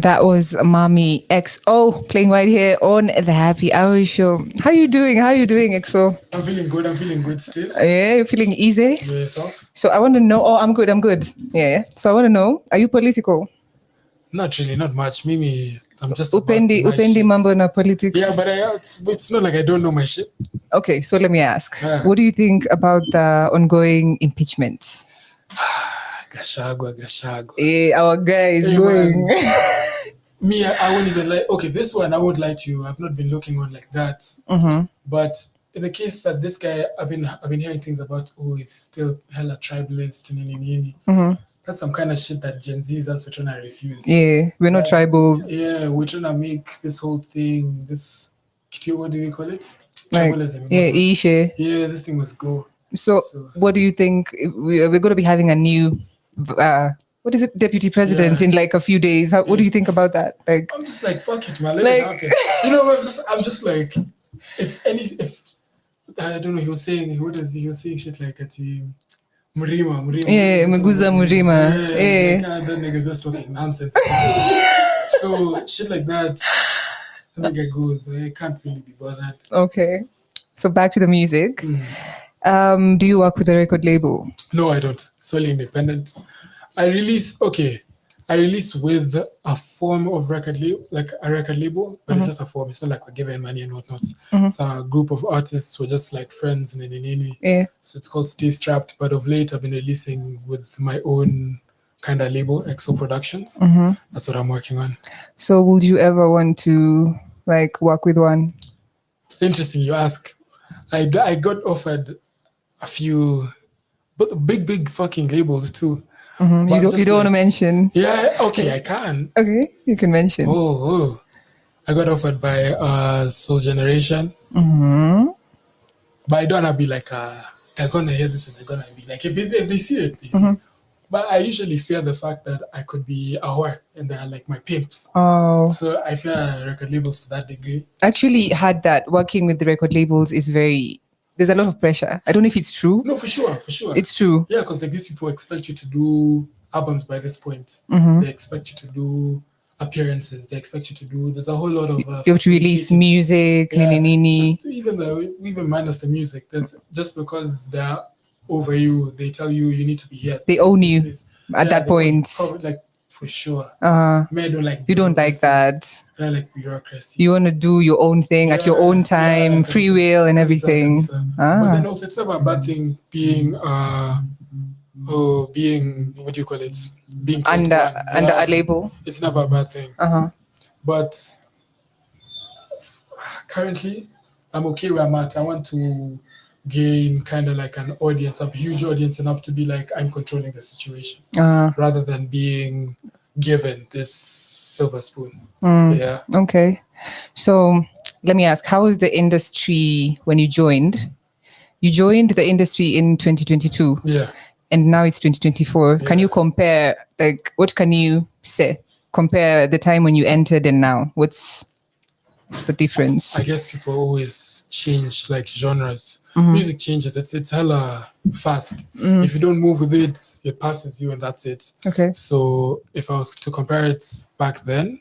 That was Mommy XO playing right here on the Happy Hour Show. How you doing? How you doing, XO? I'm feeling good. I'm feeling good still. Yeah, you're feeling easy? Yourself? So I want to know. Oh, I'm good. I'm good. Yeah. So I want to know, are you political? Not really, not much. Mimi, I'm just Upendi mambo na politics. Yeah, but it's not like I don't know my shit. Okay, so let me ask. What do you think about the ongoing impeachment? Gashagwa. Yeah, our guy is going. Me, I won't even lie. Okay, this one, I won't lie to you. I've not been looking on like that. Mm-hmm. But in the case that this guy, I've been hearing things about, he's still hella tribalist, Mm-hmm. That's some kind of shit that Gen Zs also trying to refuse. Yeah, we're not tribal. Yeah, we're trying to make this whole thing, what do we call it? Like, tribalism. Yeah, Ishe. Yeah, this thing must go. So what do you think? We're going to be having a new, what is it, deputy president in like a few days. What do you think about that? Like, I'm just like, fuck it, man. Let it happen. You know what? I'm just like, if I don't know, he was saying shit like at Murima. Yeah, Meguza Murima. Yeah. That nigga's just talking nonsense. So shit like that, the nigga goes, I can't really be bothered. Okay. So back to the music. Do you work with a record label? No, I don't. Solely independent. I release with a form of record label, like a record label, but it's just a form. It's not like we're giving money and whatnot. It's a group of artists who are just like friends. Yeah. So it's called Stay Strapped. But of late, I've been releasing with my own kind of label, EXO Productions. That's what I'm working on. So would you ever want to like work with one? Interesting, you ask. I got offered a few, but big fucking labels too. You don't want to mention? Yeah, okay, I can. Okay, you can mention. Oh. I got offered by Soul Generation. But I don't want to be like, they're going to hear this and they're going to be like, if they see it, they see it. But I usually fear the fact that I could be a whore and they're like my pimps. Oh. So I fear record labels to that degree. Actually had that working with the record labels is there's a lot of pressure. I don't know if it's true. No, for sure. It's true. Yeah, because like these people expect you to do albums by this point. They expect you to do appearances. They expect you to do. There's a whole lot of. You have to release music. Even minus the music. There's just because they're over you, they tell you need to be here. They own you at that point. Like for sure. Me, I don't like. You don't like that. I don't like bureaucracy. You want to do your own thing at your own time, free will and everything. But then also, it's never a bad thing being what do you call it? Being under a label. It's never a bad thing. But currently, I'm okay where I'm at. I want to gain kind of like an audience, a huge audience enough to be like I'm controlling the situation rather than being given this silver spoon. Yeah. Okay. So let me ask, how was the industry when you joined? You joined the industry in 2022. Yeah. And now it's 2024. Yeah. Can you compare, like, what can you say compare the time when you entered and now? What's the difference? I guess people always change like genres. Music changes. It's hella fast. If you don't move with it, it passes you and that's it. Okay. So if I was to compare it back then,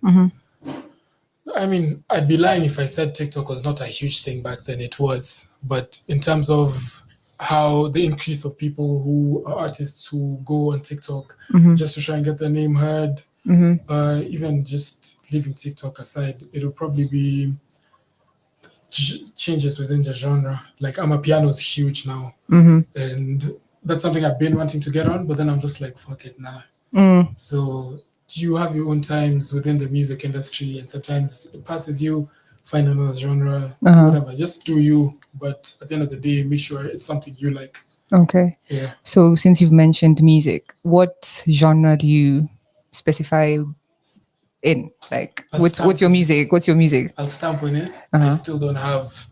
I mean, I'd be lying if I said TikTok was not a huge thing back then. It was. But in terms of how the increase of people who are artists who go on TikTok just to try and get their name heard, even just leaving TikTok aside, it'll probably be changes within the genre. Like Amapiano is huge now, and that's something I've been wanting to get on, but then I'm just like, fuck it, nah. So you have your own times within the music industry, and sometimes it passes you, find another genre, whatever. Just do you, but at the end of the day, make sure it's something you like. Okay. Yeah. So since you've mentioned music, what genre do you specify in? Like, what's your music? What's your music? I'll stamp on it. I still don't have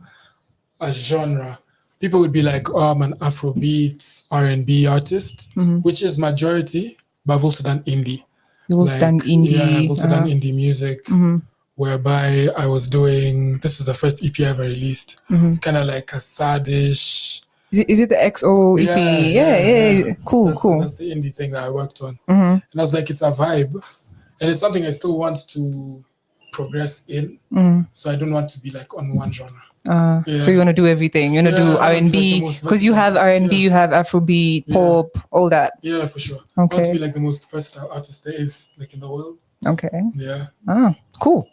a genre. People would be like, oh, I'm an Afrobeat, R&B artist, which is majority, but I've also done indie. You've also done indie? Yeah, I've also done indie music, whereby I was doing, this is the first EP I ever released. It's kind of like a saddish. Is it the XO EP? Yeah. Cool. That's the indie thing that I worked on. And I was like, it's a vibe. And it's something I still want to progress in. So I don't want to be like on one genre. So you want to do everything. You want to do R&B, because you have R&B, you have Afrobeat, pop, all that. Yeah, for sure. Okay. I want to be like the most versatile artist there is like in the world. Okay. Yeah. Cool.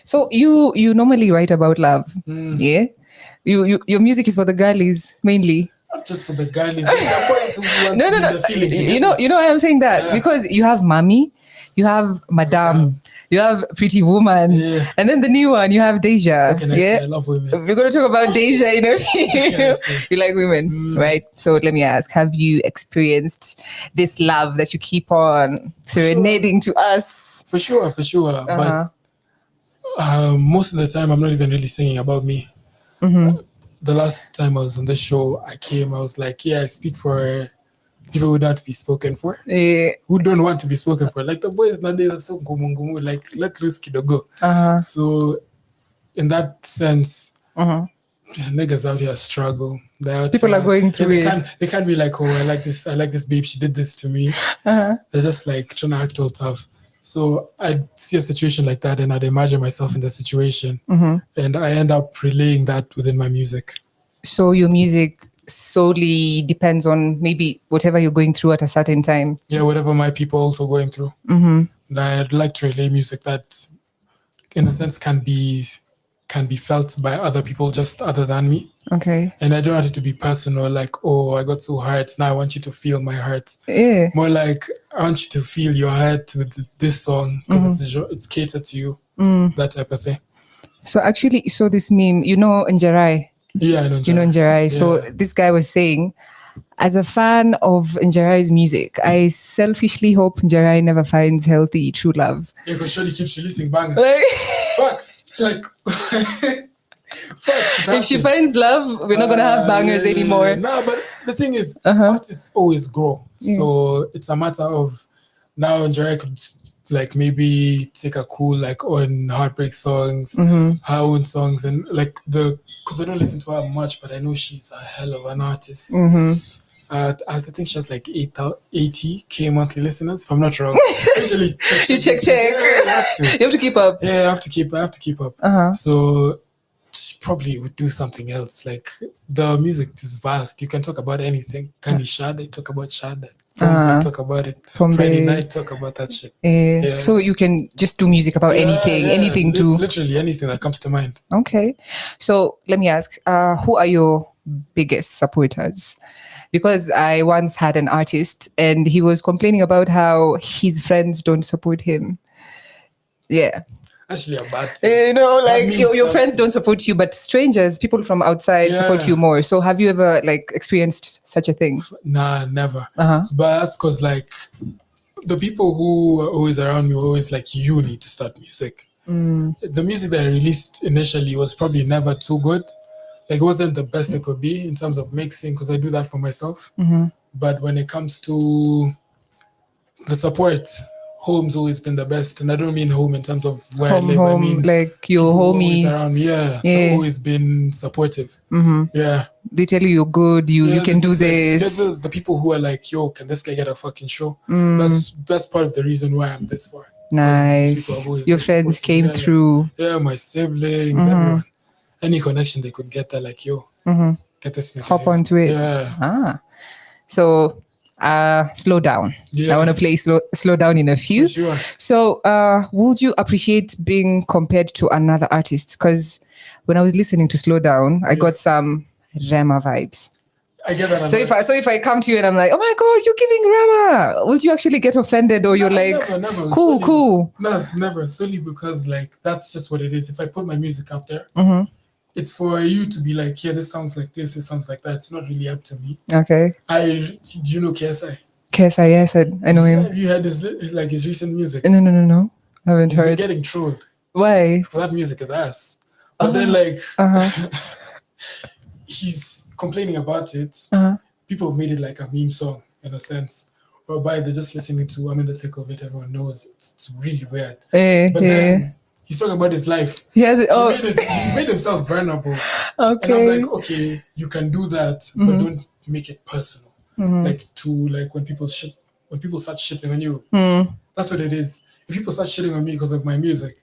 So you normally write about love. Yeah. Your music is for the girlies mainly. Not just for the girlies. The boys who want No. the feelings. You know why I'm saying that? Because you have Mommy, you have Madame, you have Pretty Woman, and then the new one you have Deja. I love women. We're going to talk about Deja. You like women, right? So let me ask: have you experienced this love that you keep on serenading to us? For sure. But most of the time, I'm not even really singing about me. The last time I was on the show, I was like, I speak for people who don't be spoken for, who don't want to be spoken for. Like the boys nowadays are so gumungumu, like let loose kidogo. So in that sense, niggas out here struggle. People are going through it. They can't be like, oh, I like this babe, she did this to me. They're just like trying to act all tough. So I'd see a situation like that and I'd imagine myself in the situation. And I end up relaying that within my music. So your music solely depends on maybe whatever you're going through at a certain time. Yeah, whatever my people also going through. I'd like to relay music that, in a sense, can be felt by other people just other than me. Okay. And I don't want it to be personal, like, oh, I got so hurt, now I want you to feel my hurt. Yeah. More like, I want you to feel your hurt with this song, because it's catered to you, that type of thing. So actually, so this meme, Njerai? Yeah, I know Njerai. You know Njerai. Yeah. So this guy was saying, as a fan of Njerai's music, I selfishly hope Njerai never finds healthy, true love. Yeah, because Shorty keeps releasing bangers. Facts. Like, if she finds love, we're not going to have bangers anymore. No, but the thing is, artists always grow. So it's a matter of, now Njerai could like maybe take a cool like on heartbreak songs, her own songs, and like because I don't listen to her much, but I know she's a hell of an artist. I think she has like 80K monthly listeners, if I'm not wrong. Usually check. Yeah, you have to keep up. Yeah, I have to keep up. So she probably would do something else. Like the music is vast. You can talk about anything. Can you Shade? Talk about Shade. Talk about it. Friday night, talk about that shit. Yeah. So you can just do music about anything too. Literally anything that comes to mind. Okay. So let me ask, who are your biggest supporters? Because I once had an artist and he was complaining about how his friends don't support him. Yeah. Actually a bad thing. Like your friends don't support you, but strangers, people from outside support you more. So have you ever like experienced such a thing? Nah, never. But that's because like the people who are always around me were always like, you need to start music. The music that I released initially was probably never too good. Like it wasn't the best it could be in terms of mixing, because I do that for myself. But when it comes to the support, home's always been the best. And I don't mean home in terms of where I Home, live. I home, mean like your people who are always homies. around me. Yeah, have Yeah. always been supportive. Yeah. They tell you you're good, you Yeah, they're can do just like this. the people who are like, yo, can this guy get a fucking show? That's part of the reason why I'm this far. Because these people have Nice. always Your been friends supporting me. came Yeah, yeah. through. Yeah, my siblings, everyone. Any connection they could get, they're like, yo, get this nigga Hop here. onto it. Yeah. Ah. So slow down. Yeah. I want to play slow down in a few. For sure. So would you appreciate being compared to another artist? Because when I was listening to Slow Down, I got some Rema vibes. I get that a So lot. if I come to you and I'm like, oh my god, you're giving Rema, would you actually get offended, or you're like, never. cool, cool? No, it's never. Solely because like that's just what it is. If I put my music out there, it's for you to be like, yeah, this sounds like this, it sounds like that. It's not really up to me. Okay. Do you know KSI? KSI, yes, I know him. Have you heard his recent music? No. I haven't He's been heard. getting trolled. Why? Because that music is ass. But then like he's complaining about it. People made it like a meme song in a sense. Whereby they're just listening to I'm in the thick of it, everyone knows it's really weird. But then he's talking about his life. He has it. Oh, he made himself vulnerable. okay. And I'm like, okay, you can do that, but don't make it personal. Like when people start shitting on you. That's what it is. If people start shitting on me because of my music,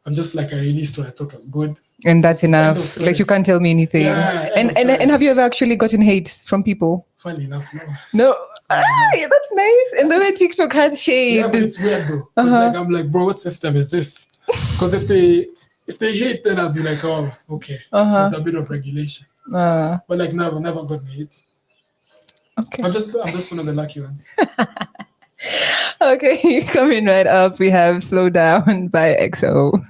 I'm just like, I released what I thought was good. And that's enough. Like you can't tell me anything. Yeah, and have you ever actually gotten hate from people? Funny enough, no. No. That's nice. And the way TikTok has shade. Yeah, but it's weird though. Like I'm like, bro, what system is this? Because if they hate, then I'll be like, oh, okay. There's a bit of regulation. But like never gotten hate. Okay. I'm just one of the lucky ones. Okay, coming right up, we have Slow Down by EXO.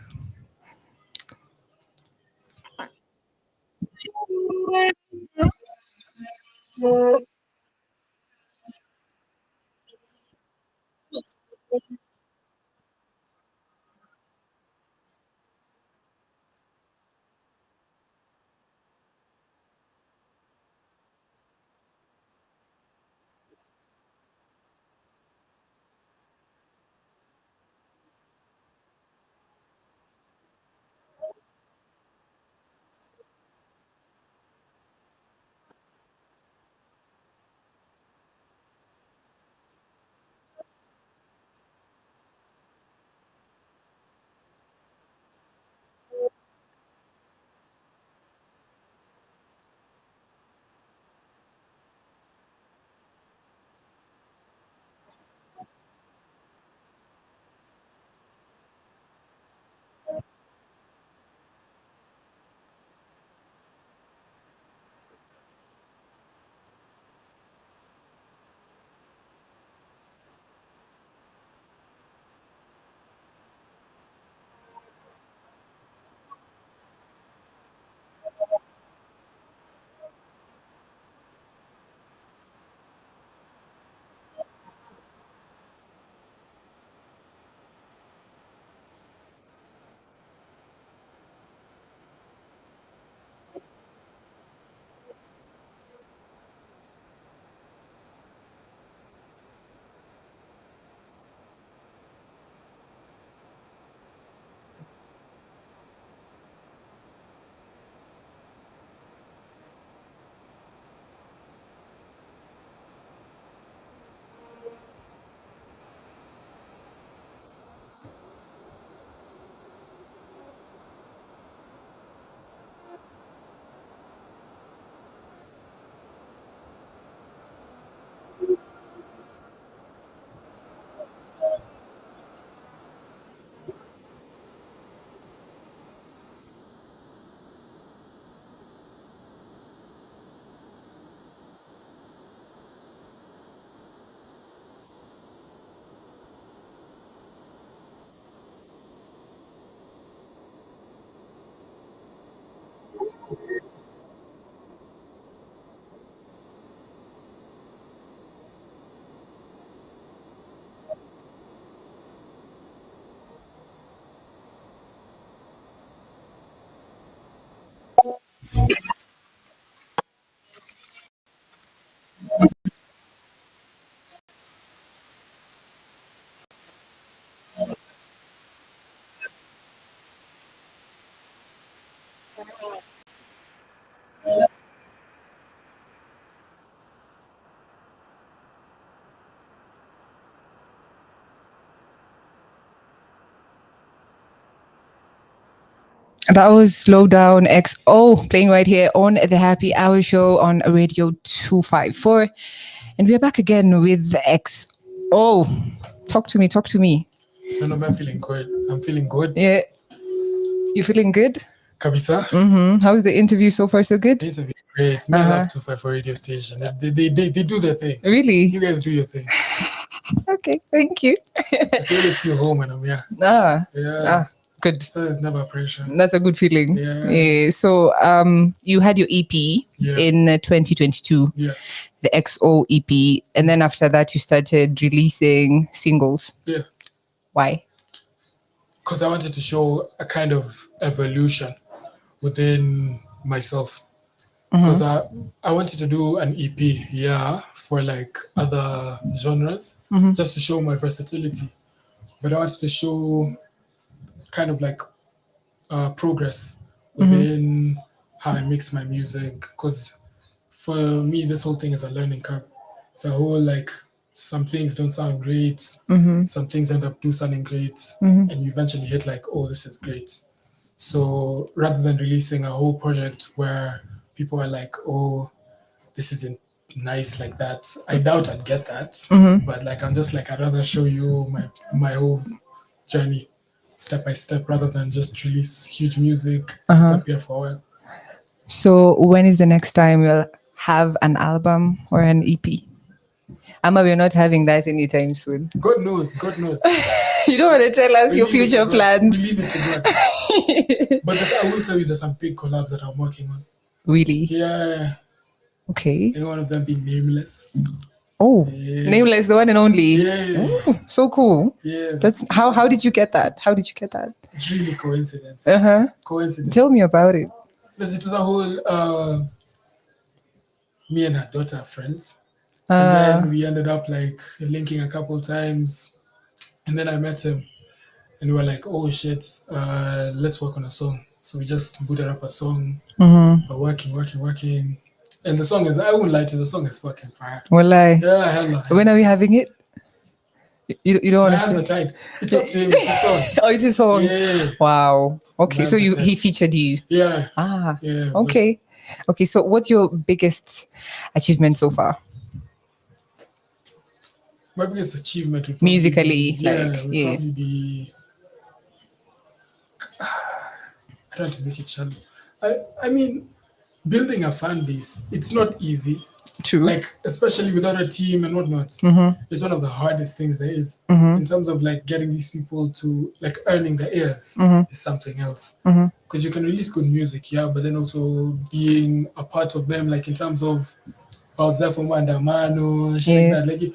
That was Slow Down XO playing right here on the Happy Hour Show on Radio 254. And we're back again with XO. Talk to me, talk to me. No, I'm feeling good. I'm feeling good. Yeah. You feeling good? Kabisa. How's the interview so far? So good? The interview is great. It's me I love 254 radio station. They do their thing. Really? You guys do your thing. Okay, thank you. I feel home when I'm here. Yeah. Good. So there's never pressure. That's a good feeling. Yeah. So you had your EP in 2022. Yeah. The XO EP. And then after that, you started releasing singles. Yeah. Why? Because I wanted to show a kind of evolution within myself. Because I wanted to do an EP, for like other genres, just to show my versatility. But I wanted to show kind of like progress within how I mix my music. Because for me, this whole thing is a learning curve. It's a whole like some things don't sound great, some things end up sounding great, and you eventually hit like, oh, this is great. So rather than releasing a whole project where people are like, oh, this isn't nice like that, I doubt I'd get that. But like, I'm just like, I'd rather show you my whole journey step by step rather than just release huge music, disappear for a while. So when is the next time we'll have an album or an EP? Ama, we're not having that anytime soon. God knows. You don't want to tell us your future plans. We leave it to God. But I will tell you there's some big collabs that I'm working on. Really? Yeah. Okay. And one of them being Nameless. Oh, yeah. Nameless, the one and only. Yeah. Ooh, so cool. Yeah. That's how did you get that? It's really coincidence. Coincidence. Tell me about it. Because it was a whole me and her daughter are friends. And then we ended up like linking a couple times. And then I met him and we were like, oh shit, let's work on a song. So we just booted up a song. We're working. And the song is, I won't lie to you, the song is fucking fire. Walai. Yeah, hella. When are we having it? You don't want to say? My hands are tied. It's up to him, it's his song. Oh, it's his song? Yeah. Wow. Okay, so he featured you? Yeah. Yeah. Okay. Okay, so what's your biggest achievement so far? My biggest achievement would musically, probably be. I don't have to make it shallow. I mean, building a fan base, it's not easy. True. Like, especially without a team and whatnot. It's one of the hardest things there is. In terms of like getting these people to like earning their ears is something else. Because you can release good music, but then also being a part of them, like in terms of I was there for Mandamano, like that. Like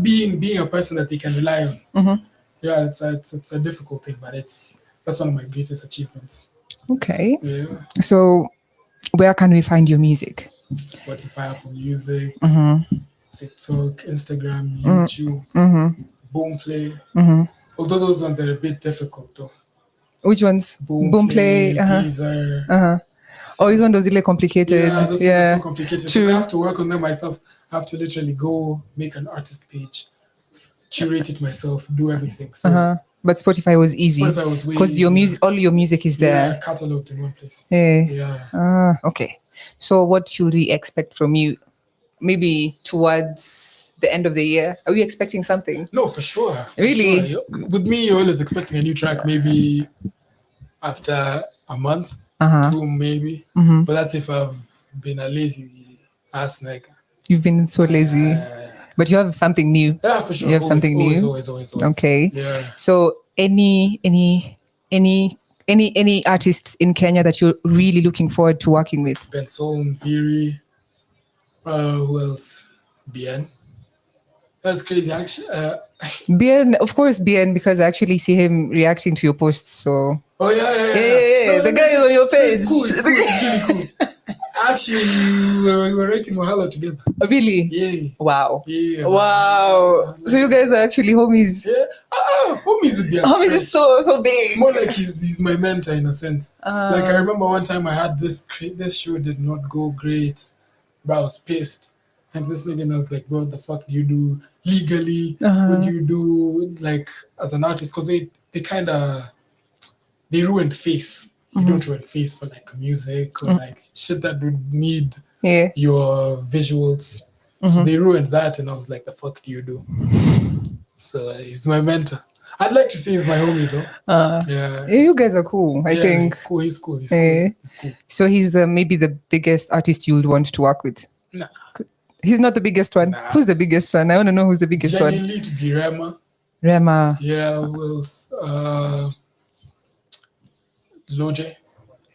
being a person that they can rely on. Yeah, it's a difficult thing, but that's one of my greatest achievements. Okay. Yeah. So where can we find your music? Spotify, Apple Music, TikTok, Instagram, YouTube, Boomplay. Although those ones are a bit difficult though. Which ones? Boomplay, Deezer. Oh, these ones are really complicated. Yeah, those ones are so complicated. True. I have to work on them myself. I have to literally go make an artist page, curate it myself, do everything. So but Spotify was easy. Spotify was way because your music, all your music is there. Yeah, cataloged in one place. Yeah. Okay. So what should we expect from you? Maybe towards the end of the year. Are we expecting something? No, for sure. Really? Sure. With me, you're always expecting a new track, maybe after a month, 2 maybe. But that's if I've been a lazy ass nigga. You've been so lazy. But you have something new. Yeah, for sure. You have something new. Always. Okay. Yeah. So any artists in Kenya that you're really looking forward to working with? Benson, Viri. Who else? Bien. That's crazy. Actually, Bien, of course, Bien, because I actually see him reacting to your posts. So. Oh yeah. No, the guy is on your page. It's cool. It's really cool. Actually, we were writing Wahala together. Really? Yeah. Wow. Yeah. Wow. So you guys are actually homies. Yeah. Homies would be a Homies is stretch. so big. More like he's my mentor in a sense. Like I remember one time I had this show did not go great, but I was pissed. And this nigga was like, bro, what the fuck do you do legally? What do you do like as an artist? Because they ruined face. You don't ruin face for like music or like shit that would need your visuals. So they ruined that, and I was like, the fuck do you do? So he's my mentor. I'd like to say he's my homie though. Yeah, You guys are cool. I think he's cool. He's cool. So he's maybe the biggest artist you would want to work with. Nah. He's not the biggest one. Nah. Who's the biggest one? I want to know who's the biggest one. Genuinely to be Rema. Yeah, who else? Loje.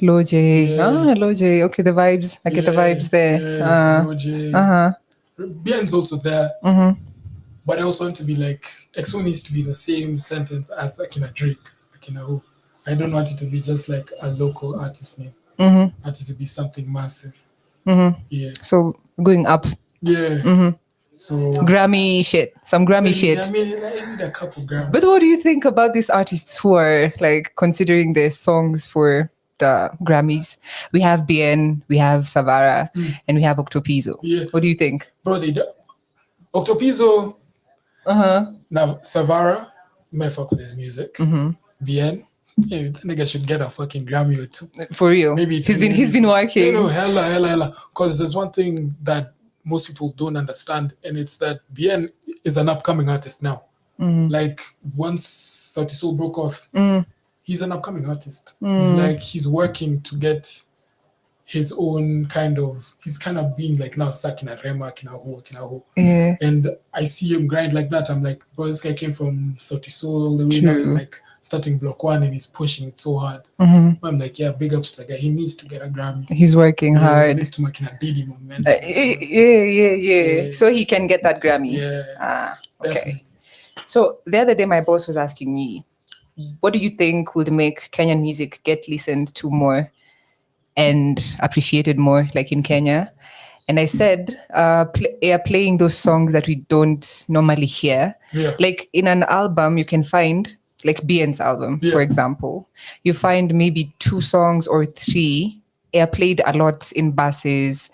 Loje. Okay, the vibes. I get the vibes there. Loje. Bien's also there. But I also want to be like, EXO needs to be the same sentence as Akina Drake, Akina Who. I don't want it to be just like a local artist name. I want it to be something massive. Yeah. So going up. Yeah. So Grammy shit. Some Grammy shit. I need a couple Grammys. But what do you think about these artists who are like considering their songs for the Grammys? We have Bien, we have Savara, and we have Octopizzo. Yeah. What do you think? Bro, Octopizzo. Now Savara, you might fuck with his music. Bien, that nigga should get a fucking Grammy or two. For real. Maybe he's been working. You know, hella. Because there's one thing that most people don't understand, and it's that Bien is an upcoming artist now. Like once Sauti Sol broke off, he's an upcoming artist. He's working to get his own he's kind of being like now Sakina Rema, Akina Who. Yeah. And I see him grind like that. I'm like, bro, this guy came from Sauti Sol all the way now. He's like starting block 1 and he's pushing it so hard. I'm like, yeah, big ups to the guy. He needs to get a Grammy. He's working hard. He needs to make a Diddy moment. Yeah. So he can get that Grammy. Yeah. Okay. Definitely. So the other day, my boss was asking me, what do you think would make Kenyan music get listened to more and appreciated more, like in Kenya? And I said, playing those songs that we don't normally hear. Yeah. Like in an album, you can find, like Bien's album, for example, you find maybe 2 songs or 3 played a lot in buses,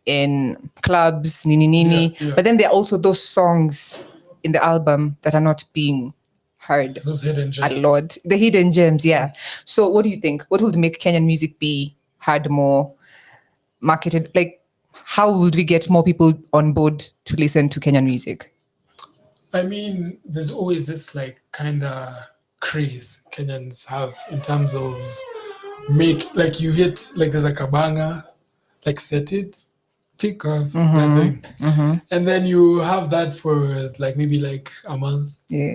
in clubs, nini. But then there are also those songs in the album that are not being heard those hidden gems. a lot. The hidden gems, yeah. So what do you think? What would make Kenyan music be heard more, marketed? Like, how would we get more people on board to listen to Kenyan music? I mean, there's always this like kind of craze Kenyans have in terms of you hit, like there's like a banger, like set it, pick up that thing. And then you have that for like maybe like a month. Yeah.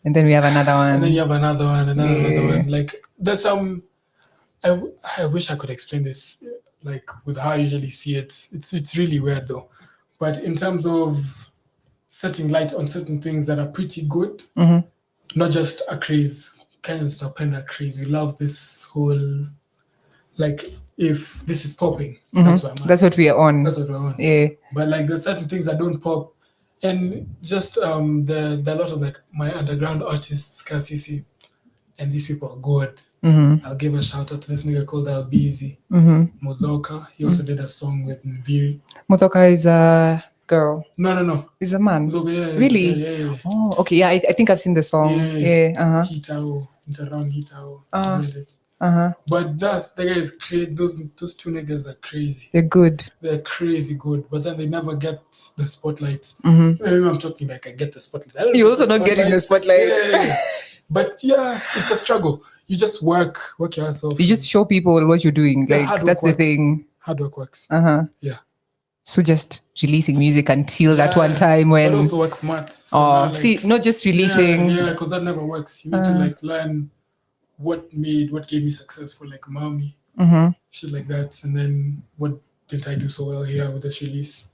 And then we have another one. And then you have another one, another one. Like there's some, I wish I could explain this like with how I usually see it. It's really weird though. But in terms of setting light on certain things that are pretty good, not just a craze. Kenyans stop in that craze. We love this whole, like, if this is popping, that's what I'm at. That's what we are on. That's what we're on. Yeah. But like there's certain things that don't pop. And just there are a lot of like my underground artists, Kasisi, and these people are good. I'll give a shout out to this nigga called Albizi. Mudoka. He also did a song with Mviri. Mudoka is a girl. No. He's a man. Mudoka, really? Yeah. Oh, okay. Yeah, I think I've seen the song. Yeah. Hitao. Around Hitao. But the guy is crazy. Those 2 niggas are crazy. They're good. They're crazy good, but then they never get the spotlight. Maybe I'm talking like I get the spotlight. You're also not getting the spotlight. Yeah. But yeah, it's a struggle. You just work yourself. You just show people what you're doing. Like that's the thing. Hard work works. Yeah. So just releasing music until that one time when. But also work smart. So not just releasing. Yeah, because that never works. You need to like learn what gave me success for like Mommy, shit like that, and then what didn't I do so well here with this release?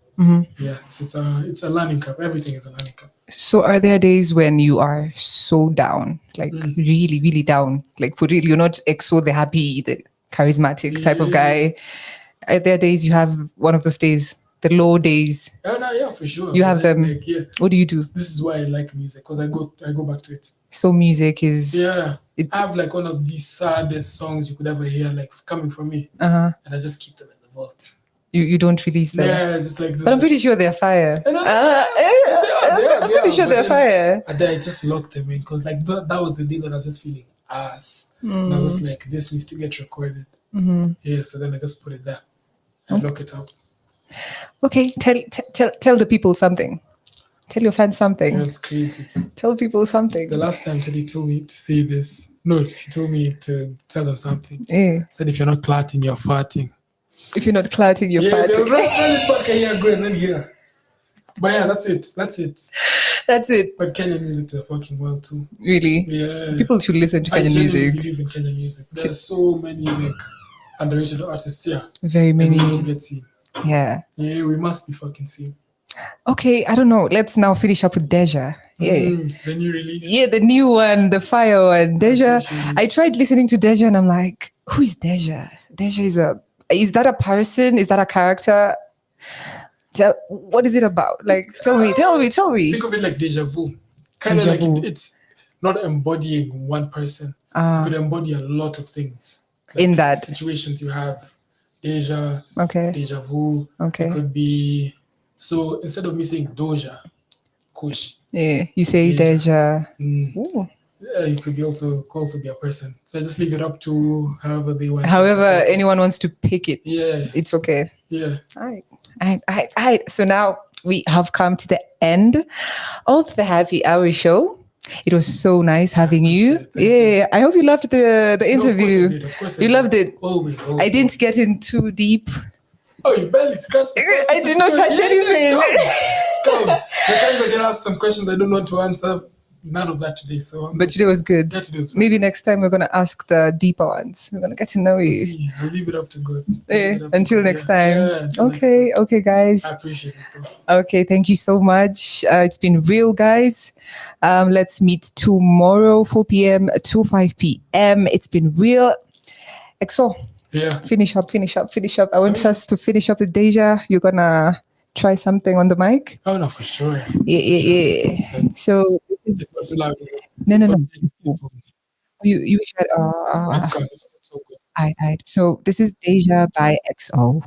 Yeah, so it's a learning curve. Everything is a learning curve. So are there days when you are so down, like really, really down, like for real? You're not EXO, the happy, the charismatic type of guy. Are there days you have one of those days? the low days. Yeah, no, yeah, for sure. You have them. Like, yeah. What do you do? This is why I like music, because I go back to it. So music is I have like one of the saddest songs you could ever hear, like coming from me, and I just keep them in the vault. You don't release them. Yeah, just like. But I'm pretty sure they're fire. They are. I'm pretty sure they're fire. And then I just locked them in because like that was the day that I was just feeling ass. And I was just like, this needs to get recorded. Yeah, so then I just put it there and lock it up. Okay, tell the people something. Tell your fans something. It was crazy. Tell people something. The last time Teddy told me to say this. No, she told me to tell them something. Yeah. Said if you're not clotting, you're farting. If you're not clotting, you're farting. They'll run it back and here, go and then here. But yeah, that's it. That's it. But Kenyan music is fucking well too. Really? Yeah. People should listen to Kenyan music. I believe in Kenyan music. There's so many like underrated artists here. Very many. We need to get seen. Yeah. Yeah, we must be fucking seen. Okay, I don't know. Let's now finish up with Deja. Yeah. The new release. Yeah, the new one, the fire one. Deja. I tried listening to Deja and I'm like, who is Deja? Deja is that a person? Is that a character? What is it about? Like, tell me. Think of it like deja vu. Kind of like it's not embodying one person. You could embody a lot of things. Like in that situations you have deja vu. Okay. It could be, so instead of me saying doja, kush. Yeah, you say deja. Yeah, it could be also be a person. So I just leave it up to however they want. However anyone wants to pick it. Yeah. It's okay. Yeah. All right. So now we have come to the end of the Happy Hour show. It was so nice having you. Yeah, I hope you loved the interview. Of course you loved it. Always. I didn't get in too deep. Oh, you barely scratched the surface. I did not touch anything. It's calm. The time when they ask some questions I don't want to answer, none of that today. But today was good. Yeah, today was Maybe next time we're going to ask the deeper ones. We're going to get to know you. See, I'll leave it up to God. Until next time. Okay, guys. I appreciate it though. Okay, thank you so much. It's been real, guys. Let's meet tomorrow, 4 p.m. to 5 p.m. It's been real. EXO. Yeah. Finish up. I want us to finish up with Deja. You're going to try something on the mic? Oh, no, for sure. Yeah. So this is... It's not too loud. No. You should... It's gone. It's so good. All right. So this is Deja by EXO.